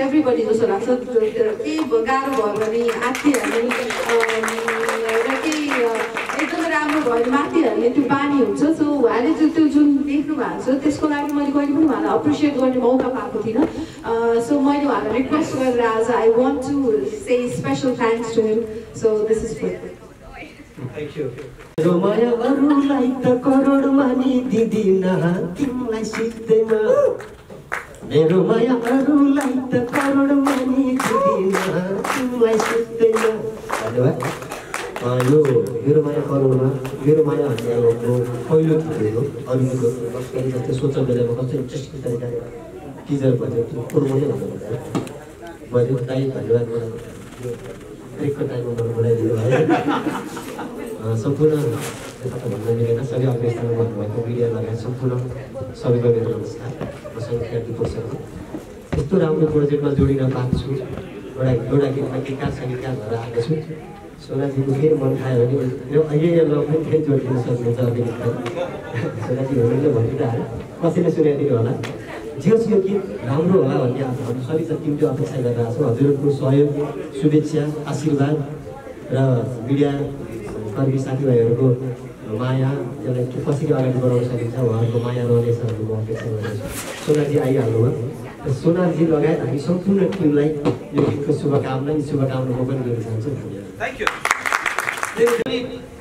Everybody जस्तो लाग्छ केही गाह्रो भयो भने आत्तिहाल्ने र केही एकदमै राम्रो भयो भने माथिहरूले त्यो बानी हुन्छ। सो उहाँले चाहिँ त्यो जुन देख्नु भएको छ त्यसको लागि मैले कहिले पनि उहाँलाई अप्रिसिएट गर्ने मौका पाएको थिइनँ। सो मैले उहाँलाई रिक्वेस्ट गरेर आज I want to say special thanks to him. So this is for thank you. मेरो माया अरूलाई त करोडमा नि दिदिन तिमीलाई सिक्दैन, मेरो माया अरूलाई त करोडमा नि दिदिन तिमीलाई सिक्दैन। धन्यवाद। यो मेरो माया करोडमा मेरो माया भन्ने अब पहिलो गीत हो। अरूको कसरी जस्तै सोच बेलामा कस्तो इन्ट्रेस्टिङ तरिकाले टिजर भयो त्यो प्रोमोटै भन्नुपर्छ। मैले दाइ धन्यवाद ब्रेकको टाइममा मलाई बोलाइदिनु भयो। सम्पूर्ण भन्न मिलेन सबै अर्केस्ट्रामा भन्नुभएको मिडिया लगायत सम्पूर्ण सबैको मेरो नमस्कार। म सङ्गीत रिपोर्टसँग यस्तो राम्रो प्रोजेक्टमा जोडिन पाएको छु। एउटा गीतमा गीतकार सङ्गीतकार भएर आएको छु। सोनाजीको फेरि मन खायो भने यो अहिले ल पनि फेरि जोडिदिनु सक्नुहुन्छ अर्को गीतमा। सोनाजी हुनुहुन्छ भनिरह्यो कसैले सुनाइदिनु होला। जे होस् यो गीत राम्रो होला भन्ने हामी सबै टिमले अपेक्षा गरिरहेको छौँ। हजुरहरूको सहयोग शुभेच्छा आशीर्वाद र मिडिया कर्मी साथीभाइहरूको माया यसलाई कसरी अगाडि बढाउन सकिन्छ उहाँहरूको माया रहनेछ भन्ने म अपेक्षा गर्दछु। सोनाजी आइहाल्नुभयो। सोनाजी लगायत हामी सम्पूर्ण टिमलाई यो गीतको शुभकामना म पनि दिन चाहन्छु। Thank you.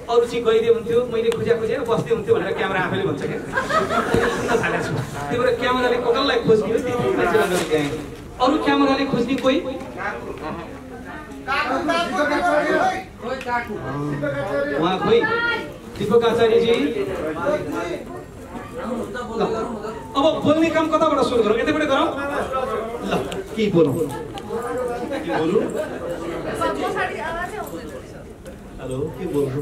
अरू चाहिँ गइदियो हुन्थ्यो मैले खोजेर बस्दै हुन्थ्यो भनेर क्यामेरा आफैले भन्छ क्या सुन्न थालेको छु। त्यही भएर क्यामेराले कसलाई खोज्ने अरू क्यामेराले खोज्ने कोही उहाँ खोइ दीपक आचार्यजी। अब बोल्ने काम कताबाट सुरु गरौँ? यतैबाट गरौँ ल। के बोलौँ हेलो के बोल्नु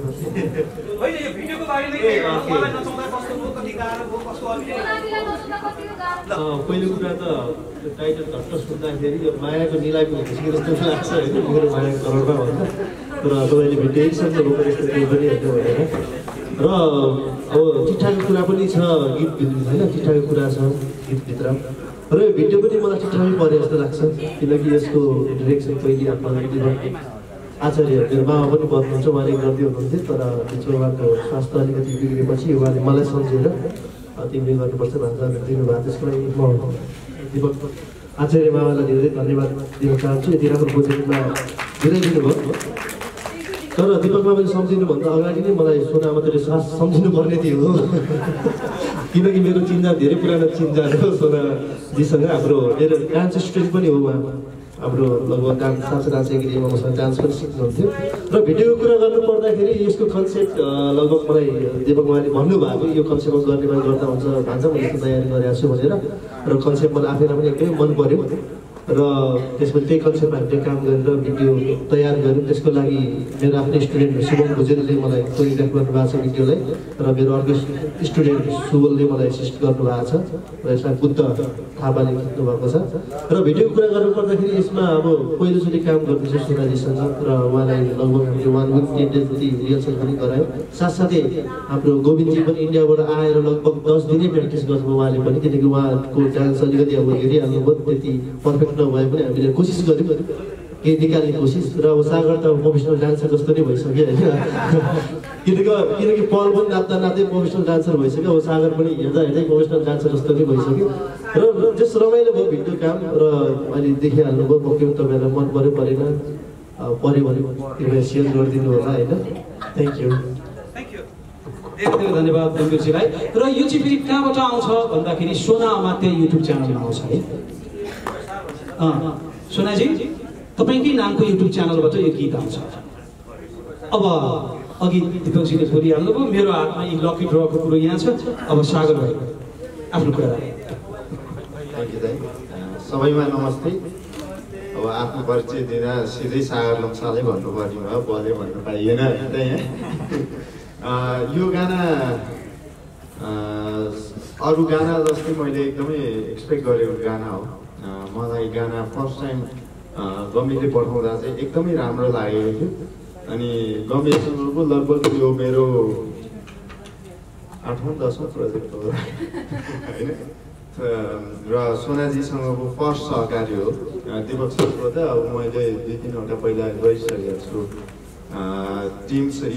होइन यो भिडियोको बारेमा मलाई नचाउँदा कस्तो भयो कति गाह्रो भयो कस्तो पहिलो कुरा त टाइटल घट्ट सुन्दाखेरि यो मायाको निलामी हुन्छ कि जस्तो लाग्छ होइन। मेरो माया करोडमा भन्छ तर तपाईँले भिडियो सक्नुभयो यस्तो केही पनि होइन भनेर। र अब चिठाको कुरा पनि छ गीतभित्र होइन, चिठाको कुरा छ गीतभित्र र यो भिडियो पनि मलाई चिठामै परे जस्तो लाग्छ। किनकि यसको डिरेक्सन पहिले आफ्नो आचार्य मेरो बाबा पनि बन्नुहुन्छ उहाँले गर्दै हुनुहुन्थ्यो तर पछि उहाँको स्वास्थ्य अलिकति बिग्रेपछि उहाँले मलाई सम्झेर तिमीले गर्नुपर्छ भनेर दिनुभयो। त्यसको लागि म दीपक आचार्य बाबालाई धेरै धन्यवाद दिन चाहन्छु। यति राम्रो प्रोजेक्टमा दिइदिनु भयो। तर दीपक बाबाले सम्झिनुभन्दा अगाडि नै मलाई सोना मात्रै सम्झिनु पर्ने थियो किनकि मेरो चिन्जा धेरै पुरानो चिन्जा हो सोनाजीसँग। हाम्रो मेरो डान्स स्टुडेन्ट पनि हो उहाँ। हाम्रो लगभग डान्स गिरीमा मसँग डान्स पनि सिक्नुहुन्थ्यो। र भिडियोको कुरा गर्नु पर्दाखेरि यसको कन्सेप्ट लगभग मलाई दीपक उहाँले भन्नुभएको यो कन्सेप्टमा गर्ने मैले गर्दा हुन्छ भान्सा म यस्तो तयारी गरेको छु भनेर। र कन्सेप्ट मलाई आफैलाई पनि एकदमै मन पर्यो र त्यसपछि त्यही कन्सेप्टमा हामीले काम गरेर भिडियो तयार गऱ्यौँ। त्यसको लागि मेरो आफ्नै स्टुडेन्ट शुभम भुजेलले मलाई कोरियोग्राफ गर्नुभएको छ भिडियोलाई र मेरो अर्को स्टुडेन्ट सुबलले मलाई एसिस्ट गर्नुभएको छ र यसलाई बुद्ध थापाले खिच्नु भएको छ। र भिडियोको कुरा गर्नुपर्दाखेरि यसमा अब पहिलोचोटि काम गर्दैछु सोनाजीसँग र उहाँलाई लगभग हामीले 1 विक 10 डेज जति रिहर्सल पनि गरायौँ। साथसाथै हाम्रो गोविन्दजी पनि इन्डियाबाट आएर लगभग 10 दिनै प्र्याक्टिस गर्नुभयो उहाँले पनि। किनकि उहाँको डान्स अलिकति अब हेरिहाल्नुभयो त्यति पर्फेक्ट नभए पनि हामीले कोसिस गऱ्यौँ केही निकाल्ने कोसिस। र अब सागर त प्रोफेसनल डान्सर जस्तो नै भइसक्यो होइन। किनकि पल पनि नाच्दा नाच्दै प्रोफेसनल डान्सर भइसक्यो। अब सागर पनि हेर्दा हेर्दै प्रोफेसनल डान्सर जस्तो नै भइसक्यो। र जस रमाइलो भयो भिडियो काम र अहिले देखिहाल्नुभयो पक्कै तपाईँहरूलाई मन पऱ्यो परेन पऱ्यो भने तपाईँ सेयर गरिदिनु होला होइन। Thank you. धेरै धेरै धन्यवाद गम्भीरजीलाई। र यो चाहिँ फेरि कहाँबाट आउँछ भन्दाखेरि सोना अमात्य युट्युब च्यानलमा आउँछ है। सोनाजी तपाईँकै नामको युट्युब च्यानलबाट यो गीत आउँछ। अब अघि दीपकजीले बोलिहाल्नुभयो मेरो हातमा यी लकी ड्रको कुरो यहाँ छ। अब सागर भाइ आफ्नो कुरा सबैमा नमस्ते। अब आफ्नो परिचय दिँदा सिधै सागर लम्सालै भन्नुपर्ने भयो बोले भन्नु पाइएन त्यहाँ। यो गाना अरू गाना जस्तै मैले एकदमै एक्सपेक्ट गरेको गाना हो। मलाई गाना फर्स्ट टाइम गम्भीरले पठाउँदा चाहिँ एकदमै राम्रो लागेको थियो। अनि गम्भीरसँगको लगभग यो मेरो 8औं 10औं प्रोजेक्ट हो होइन। र सोनाजीसँगको फर्स्ट सहकारी हो दिपक सरको त अब मैले 2-3वटा पहिला गरिसकेको छु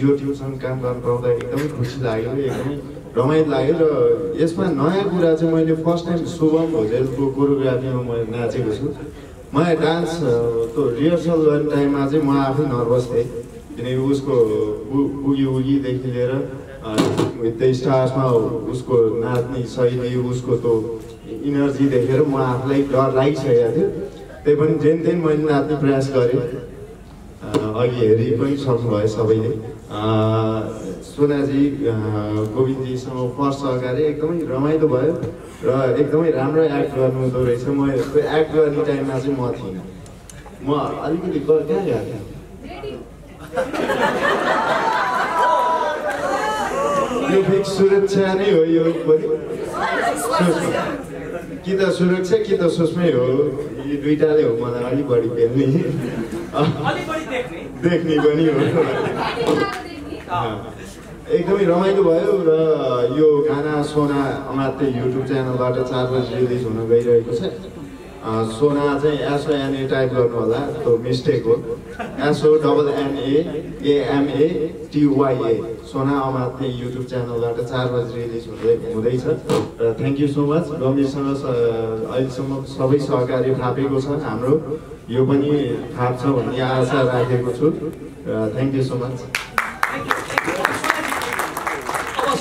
यो टिमसँग काम गर्न पाउँदा एकदमै खुसी लाग्यो एकदमै रमाइलो लाग्यो र यसमा नयाँ कुरा चाहिँ मैले फर्स्ट टाइम शुभम भोजेलको कोरियोग्राफीमा म नाचेको छु मलाई डान्स त्यो रिहर्सल गर्ने टाइममा चाहिँ म आफै नर्भस थिएँ किनकि उसको बुगी लिएर त्यो स्टार्समा उसको नाच्ने शैली उसको त्यो इनर्जी देखेर म आफूलाई डर लागिसकेको थियो त्यही पनि जेन तेन मैले नाच्ने प्रयास गरेँ अघि हेरि पनि सक्नुभयो सबैले सोनाजी गोविन्दजीसँग फर्स्ट सहकारी एकदमै रमाइलो भयो र एकदमै राम्रो एक्ट गर्नुहुँदो रहेछ म त्यो एक्ट गर्ने टाइममा चाहिँ म थिइनँ म अलिकति कहाँ गएको थिएँ यो फिक्स सुरक्षा नै हो यो पनि कि त सुरक्षा कि त सोचमै हो यी दुईटाले हो मलाई अलिक बढी पेल्ने देख्ने पनि हो एकदमै रमाइलो भयो र यो गाना सोना अमात्य युट्युब च्यानलबाट 4 बजी रिलिज हुन गइरहेको छ सोना चाहिँ SONA टाइप गर्नु होला त्यो मिस्टेक हो SONNAAMATYA सोना अमात्य युट्युब च्यानलबाट 4 बजी रिलिज हुँदैछ र थ्याङ्क यू सो मच गम्भीरसँग अहिलेसम्म सबै सहकारी थापेको छ हाम्रो यो पनि थाप्छ भन्ने आशा राखेको छु थ्याङ्क यू सो मच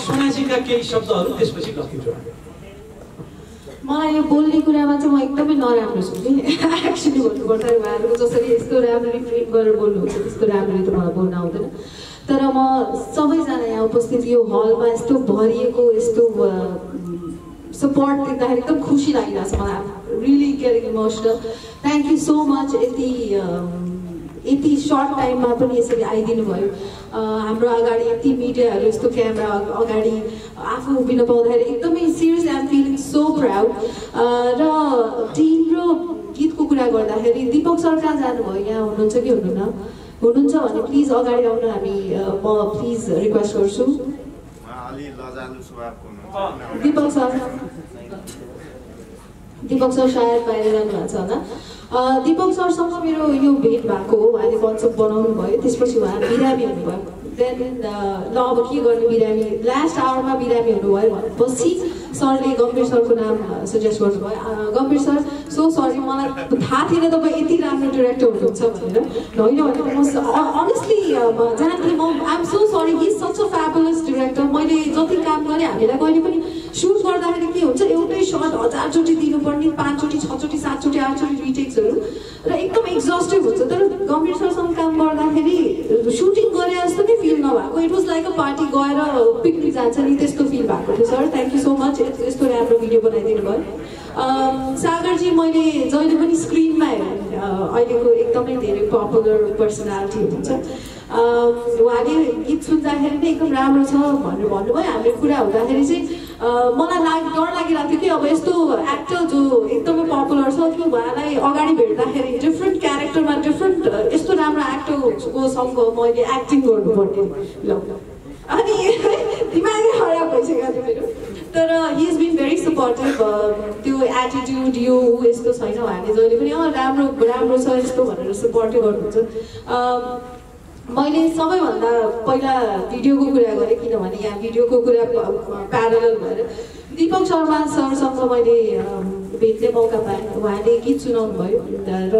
सोनाजीका केही शब्दहरू त्यसपछि लकी ड्र मलाई यो बोल्ने कुरामा चाहिँ म एकदमै नराम्रो छु कि एक्चुली भन्नुपर्दा उहाँहरूको जसरी यस्तो राम्ररी फ्रेम गरेर बोल्नुहुन्छ त्यस्तो राम्ररी त मलाई बोल्न आउँदैन तर म सबैजना यहाँ उपस्थित यो हलमा यस्तो भरिएको यस्तो सपोर्ट देख्दाखेरि एकदम खुसी लागिरहेको छ मलाई really getting emotional thank you so much यति सर्ट टाइममा पनि यसरी आइदिनु भयो हाम्रो अगाडि यति मिडियाहरू यस्तो क्यामेरा अगाडि आफू उभिन पाउँदाखेरि एकदमै seriously I am feeling so proud र टिम र गीतको कुरा गर्दाखेरि दिपक सर कहाँ जानुभयो यहाँ हुनुहुन्छ कि हुनुहुन्न हुनुहुन्छ भने प्लिज अगाडि आउन हामी म प्लिज रिक्वेस्ट गर्छु दिपक सर सायद बाहिर जानुभएको छ होला दिपक सरसँग मेरो यो भेट भएको हो उहाँले कन्सेप्ट बनाउनु भयो त्यसपछि उहाँ बिरामी हुनुभयो देन ल अब के गर्ने बिरामी लास्ट आवरमा बिरामी हुनुभयो भनेपछि सरले गम्भीर सरको नाम सजेस्ट गर्नुभयो गम्भीर सर सो सरी मलाई थाहा थिएन तपाईँ यति राम्रो डिरेक्टर हुनुहुन्छ भनेर होइन भने म अनेस्टली जान्थेँ म I'm so sorry he such a fabulous director मैले जति काम गरेँ हामीलाई कहिले पनि सुट गर्दाखेरि के हुन्छ एउटै सर्ट 1000 चोटि दिनुपर्ने 5 चोटि 6 चोटि 7 चोटि 8 चोटि रिटेक्सहरू र एकदम एक्जस्टेड हुन्छ तर गम्भीर सरसँग काम गर्दाखेरि सुटिङ गरे जस्तो नै फिल नभएको it was like a party गएर पिकनिक जान्छ नि त्यस्तो फिल भएको थियो sir thank you so much यस्तो राम्रो भिडियो बनाइदिनु भयो सागरजी मैले जहिले पनि स्क्रिनमा हेरेँ अहिलेको एकदमै धेरै पपुलर पर्सनालिटी हुनुहुन्छ उहाँले गीत सुन्दाखेरि नै एकदम राम्रो छ भनेर भन्नुभयो हाम्रो कुरा हुँदाखेरि चाहिँ मलाई डर लागिरहेको थियो कि अब यस्तो एक्टर जो एकदमै पपुलर छ कि उहाँलाई अगाडि भेट्दाखेरि डिफ्रेन्ट क्यारेक्टरमा डिफ्रेन्ट यस्तो राम्रो एक्टरको सँग मैले एक्टिङ गर्नुपर्ने ल अनि दिमागै खराब भइसकेको थियो मेरो तर he is been very supportive त्यो एटिट्युड यो यस्तो छैन उहाँले जहिले पनि राम्रो राम्रो छ यस्तो भनेर सपोर्टै गर्नुहुन्छ मैले सबैभन्दा पहिला भिडियोको कुरा गरेँ किनभने यहाँ भिडियोको कुरा प्यारलल भएर दिपक शर्मा सरसँग मैले भेट्ने मौका पाएँ उहाँले गीत सुनाउनु भयो र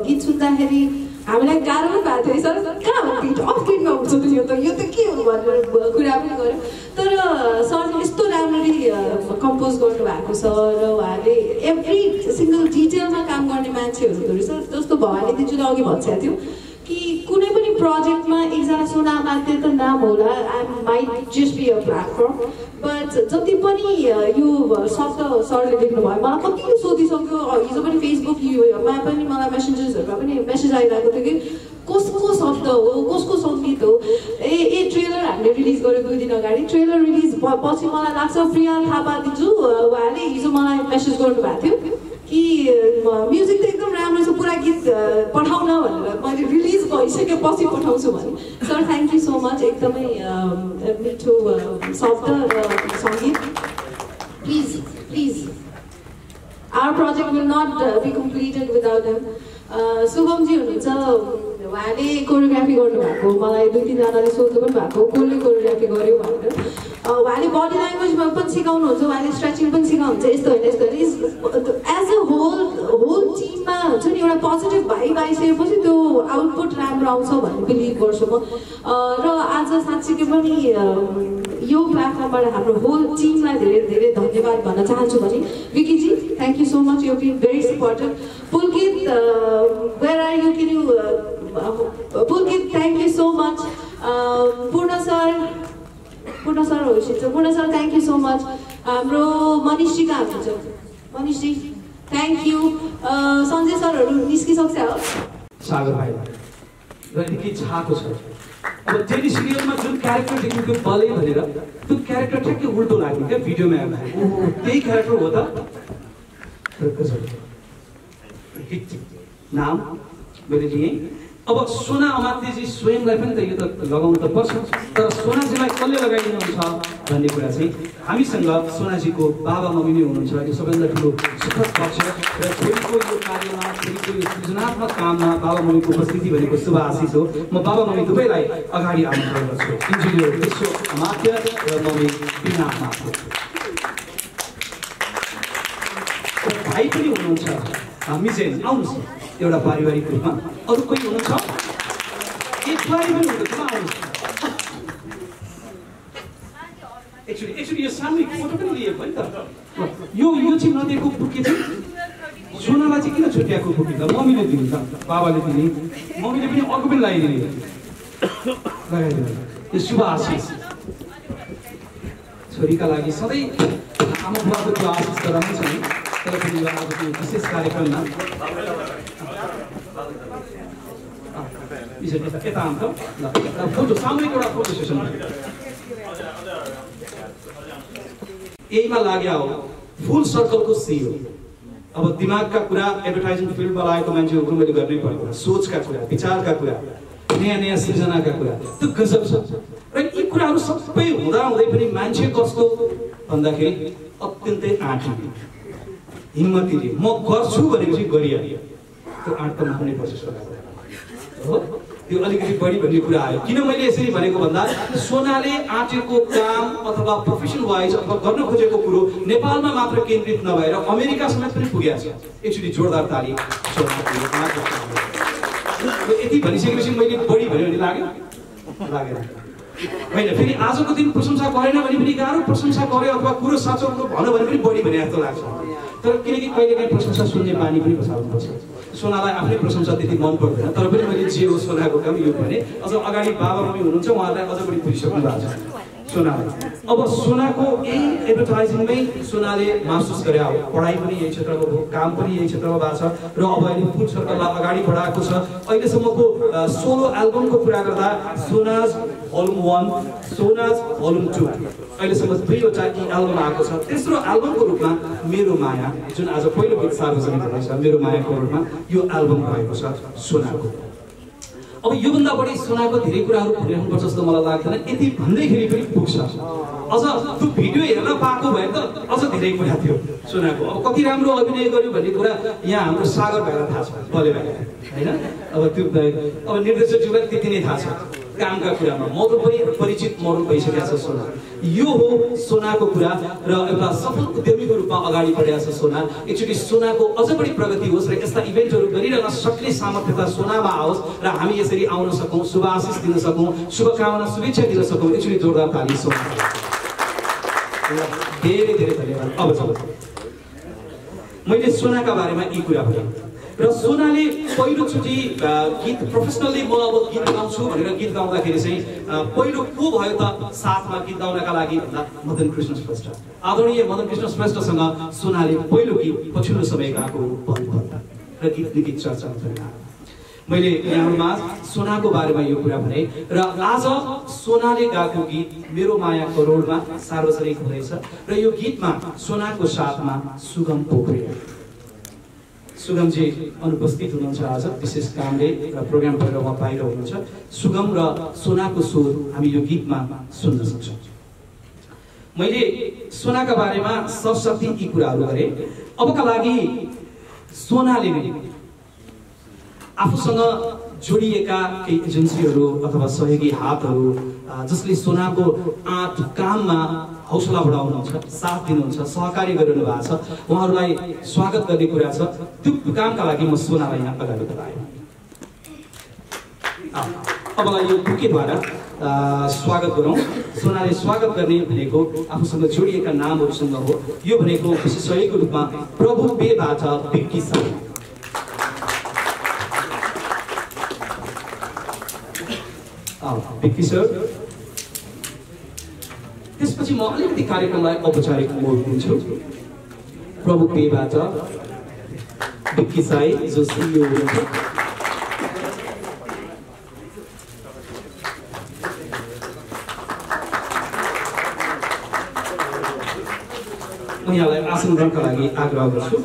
गीत सुन्दाखेरि हामीलाई गाह्रो पनि भएको थियो सर कहाँ हो गीत अफ गीतमा हुन्छ यो त के हो भनेर कुरा पनि गऱ्यो तर सरले यस्तो राम्ररी कम्पोज गर्नुभएको छ र उहाँले एभ्री सिङ्गल डिटेलमा काम गर्ने मान्छे हुनुहुँदो रहेछ जस्तो भवानी दिजुले अघि भनिसकेको थियो कि कुनै पनि प्रोजेक्टमा एकजना सोना अमात्य त नाम होला I might just be a platform but जति पनि यो शब्द सरले लेख्नुभयो मलाई कति सोधिसक्यो हिजो पनि फेसबुकमा पनि मलाई मेसेन्जर्सहरूमा पनि मेसेज आइरहेको थियो कि कसको शब्द हो कसको सङ्गीत हो ट्रेलर हामीले रिलिज गरेको 2 दिन अगाडि ट्रेलर रिलिज पछि मलाई लाग्छ प्रिया थापा दिजु उहाँले हिजो मलाई मेसेज गर्नुभएको थियो कि म्युजिक त एकदम राम्रो छ पुरा गीत पठाउन भनेर मैले रिलिज भइसकेपछि पठाउँछु भने sir thank you so much एकदमै मिठो शब्द र सङ्गीत please please not be completed without him. Shubham ji हुनुहुन्छ, उहाँले कोरियोग्राफी गर्नुभएको, मलाई 2-3जनाले सोध्नु पनि भएको कसले कोरियोग्राफी गर्यो भनेर। उहाँले बडी ल्याङ्ग्वेजमा पनि सिकाउनुहुन्छ, उहाँले स्ट्रेचिङ पनि सिकाउनुहुन्छ, यस्तो होइन यस्तो होइन। एज अ होल टिममा हुन्छ नि एउटा पोजिटिभ भाइब आइसकेपछि त्यो आउटपुट राम्रो आउँछ भन्ने बिलिभ गर्छु म। र आज साँच्चीकै पनि यो प्लेटफर्मबाट हाम्रो होल टिमलाई धेरै धेरै धन्यवाद भन्न चाहन्छु भने विकीजी thank you so much, you been very supportive. Pulkit where are you, can you Pulkit thank you so much. Purna sir होइन्छ, Purna sir thank you so much. हाम्रो मनिषजी कहाँ हुनुहुन्छ? मनिषजी थ्याङ्क यू। सञ्जय सरहरू निस्किसक्छ हो? सागर भाइ र निकै छाको छ। अब टेली सिरियलमा जुन क्यारेक्टर देखेको बले भनेर त्यो क्यारेक्टर ठ्याक्कै उल्टो लाग्यो क्या भिडियोमा हेर्दा, त्यही क्यारेक्टर हो त। नाम मैले लिएँ। अब सोना अमात्यजी स्वयंलाई पनि त यो त लगाउनु त पर्छ, तर सोनाजीलाई कसले लगाइदिनुहुन्छ भन्ने कुरा चाहिँ हामीसँग सोनाजीको बाबा मम्मी नै हुनुहुन्छ। यो सबैभन्दा ठुलो सुखद पक्ष र छोरीको यो कार्यमा, छोरीको यो सृजनात्मक काममा बाबा मम्मीको उपस्थिति भनेको शुभ आशिष हो। म बाबा मम्मी दुवैलाई अगाडि आमन्त्रण गर्छु। इन्जिनियर विश्व अमात्य र मम्मी बिना अमात्य। भाइ पनि हुनुहुन्छ मिजेन, आउनुहोस् एउटा पारिवारिक रूपमा। अरू कोही हुनुहुन्छ? एक बारी पनि हुनुहुन्छ, आउनुहोस्। एक्चुअली यो सामूहिक फोटो पनि लिएको है त। यो चाहिँ नदिएको बुके चाहिँ सोनालाई चाहिँ किन छुट्याएको बुके त? मम्मीले दिनु त, बाबाले दिने, मम्मीले पनि अर्को पनि लगाइदिने, लगाइदिनु। यो शुभ आशिष छोरीका लागि सधैँ आमा बुवाको त्यो आशिष त रहन्छ नि, तर पनि आजको विशेष कार्यक्रममा यता आउँछ ल फोटो, सामूहिक एउटा फोटो सेसन यहीमा लाग्यो हो। फुल सर्कलको सियो। अब दिमागका कुरा एडभर्टाइजिङ फिल्डमा लागेको मान्छेहरू मैले गर्नै पर्दैन। सोचका कुरा, विचारका कुरा, नयाँ नयाँ सृजनाका कुरा, त्यो गजब छ। र यी कुराहरू सबै हुँदाहुँदै पनि मान्छे कस्तो भन्दाखेरि अत्यन्तै आँटी, हिम्मतीले म गर्छु भनेपछि गरिहाल्यो। त्यो आँट त मान्नै पर्छ हो। त्यो अलिकति बढी भन्ने कुरा आयो। किन मैले यसरी भनेको भन्दा सोनाले आँटेको काम अथवा प्रोफेसन वाइज अथवा गर्न खोजेको कुरो नेपालमा मात्र केन्द्रित नभएर अमेरिका समेत पनि पुगेको छ। एकचोटि जोरदार ताली। यति भनिसकेपछि मैले बढी भन्यो भने लाग्यो लागेन होइन। फेरि आजको दिन प्रशंसा गरेन भने पनि गाह्रो, प्रशंसा गरे अथवा कुरो साँचो भन्यो भने पनि बढी भने जस्तो लाग्छ। तर किनकि कहिलेकाहीँ प्रशंसा सुन्ने बानी पनि बसाल्नुपर्छ। सोनालाई आफ्नै प्रशंसा त्यति मन पर्दैन, तर पनि मैले जे हो सोनाको काम यो भने। अझ अगाडि बाबा मम्मी हुनुहुन्छ, उहाँहरूलाई अझ बढी पुगिसक्नु भएको छ सोनालाई। अब सोनाको यही एडभर्टाइजिङमै सोनाले महसुस गरे हो। पढाइ पनि यही क्षेत्रमा भयो, काम पनि यही क्षेत्रमा भएको छ र अब अहिले फुल सर्कललाई अगाडि बढाएको छ। अहिलेसम्मको सोलो एल्बमको कुरा गर्दा सोनाज भोल्युम 1, सोनाज भोल्युम 2, अहिलेसम्म 2वटा एल्बम आएको छ। तेस्रो एल्बमको रूपमा मेरो माया, जुन आज पहिलो गीत सार्वजनिक हुँदैछ, मेरो मायाको रूपमा यो एल्बम भएको छ सोनाको। अब योभन्दा बढी सोनाको धेरै कुराहरू भनिराख्नुपर्छ जस्तो मलाई लाग्दैन। यति भन्दैखेरि पनि पुग्छ। अझ त्यो भिडियो हेर्न पाएको भए त अझ धेरै कुरा थियो सोनाको। अब कति राम्रो अभिनय गर्यो भन्ने कुरा यहाँ हाम्रो सागर भाइलाई थाहा छ, बले भाइ होइन। अब त्यो अब निर्देशकज्यूलाई त्यति नै थाहा छ कामका कुरामा। मोडल पनि परिचित मोडल भइसकेको छ सोना। यो हो सोनाको कुरा र एउटा सफल उद्यमीको रूपमा अगाडि बढेको छ सोना। एकचोटि सोनाको अझ बढी प्रगति होस् र यस्ता इभेन्टहरू गरिरहन सक्ने सामर्थ्यता सोनामा आओस् र हामी यसरी आउन सकौँ, शुभ आशिष दिन सकौँ, शुभकामना शुभेच्छा दिन सकौँ। एकचोटि जोरदार ताली सोना। धेरै धेरै धन्यवाद। अब मैले सोनाका बारेमा यी कुरा भने र सोनाले पहिलोचोटि गीत प्रोफेसनली म अब गीत गाउँछु भनेर गीत गाउँदाखेरि चाहिँ पहिलो को भयो त साथमा गीत गाउनका लागि भन्दा मदन कृष्ण श्रेष्ठ। आदरणीय मदन कृष्ण श्रेष्ठसँग सोनाले पहिलो गीत पछिल्लो समय गाएको र गीत निकै चर्चा हुन्छ। मैले यहाँहरूमा सोनाको बारेमा यो कुरा भने र आज सोनाले गाएको गीत मेरो माया करोडमा सार्वजनिक हुँदैछ र यो गीतमा सोनाको साथमा सुगम पोखरेल। सुगमजी अनुपस्थित हुनुहुन्छ आज विशेष कामले र प्रोग्राम भएर उहाँ बाहिर हुनुहुन्छ। सुगम र सोनाको स्वर हामी यो गीतमा सुन्न सक्छौँ। मैले सोनाका बारेमा सरस्वती यी कुराहरू गरेँ। अबका लागि सोनाले नै आफूसँग जोडिएका केही एजेन्सीहरू अथवा सहयोगी हातहरू जसले सोनाको आँट काममा हौसला बढाउनुहुन्छ, साथ दिनुहुन्छ, सहकार्य गरिरहनु भएको छ, उहाँहरूलाई स्वागत गर्ने कुरा छ। त्यो कामका लागि म सोनालाई यहाँ अगाडि बढाएँ। अबलाई यो बुकेद्वारा स्वागत गरौँ। सोनाले स्वागत गर्ने भनेको आफूसँग जोडिएका नामहरूसँग हो। यो भनेको विशेषज्ञको रूपमा प्रभु बेबाट बिक्की साई। बिक्की सर। त्यसपछि म अलिकति कार्यक्रमलाई औपचारिक मोड दिन्छु। प्रभु पेबाट बिक्की साई जो सिइओ हुनुहुन्छ। म यहाँलाई आसन ग्रहणका लागि आग्रह गर्छु।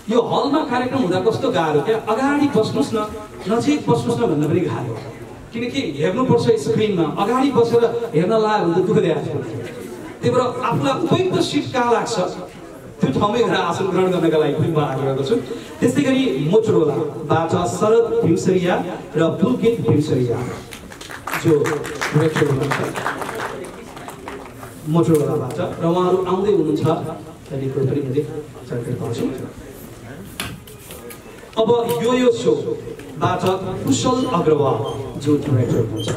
यो हलमा कार्यक्रम हुँदा कस्तो गाह्रो क्या, अगाडि बस्नुहोस् न, नजिक बस्नुहोस् न भन्न पनि गाह्रो। किनकि हेर्नुपर्छ स्क्रिनमा, अगाडि बसेर हेर्न लाग्यो भने त दुःख दिएको छ। त्यही भएर आफूलाई उपयुक्त सिट कहाँ लाग्छ त्यो ठाउँमै गएर आसन ग्रहण गर्नका लागि पनि म आग्रह गर्छु। त्यस्तै गरी मोटरोलाबाट शरद भीमसरिया र पुलकित भीमसरिया जो डिरेक्टर हुनुहुन्छ मोटरोलाबाट, र उहाँहरू आउँदै हुनुहुन्छ। त्यहाँदेखि पनि मैले जानकारी पाउँछु। अब यो सोबाट कुशल अग्रवाल जो डिरेक्टर हुनुहुन्छ।